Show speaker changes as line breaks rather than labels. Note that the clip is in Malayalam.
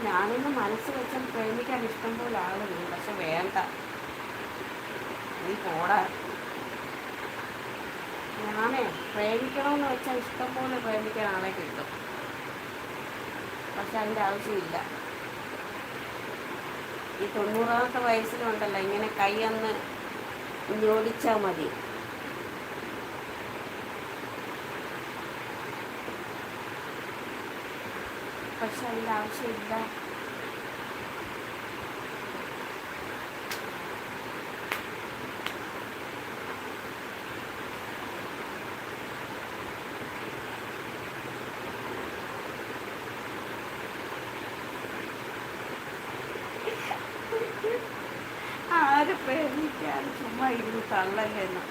ഞാനൊന്ന് മനസ്സ് വെച്ചാൽ പ്രേമിക്കാൻ ഇഷ്ടം പോലെ ആളുണ്ട്, പക്ഷെ വേണ്ട, നീ പോടാ. ഞാനേ പ്രേമിക്കണമെന്ന് വെച്ചാൽ ഇഷ്ടം പോലെ പ്രേമിക്കാൻ ആളെ കിട്ടും, പക്ഷെ അതിൻ്റെ ആവശ്യമില്ല. ഈ 90ാമത്തെ വയസ്സിലുണ്ടല്ലോ ഇങ്ങനെ കൈ ഒന്ന് ജോലിച്ചാൽ മതി. പക്ഷെ അതിൻ്റെ ആവശ്യമില്ല. ആര് പ്രേമിക്കാൻ ചുമ്മാ ഇരുന്ന് തള്ളല്ലെന്ന്.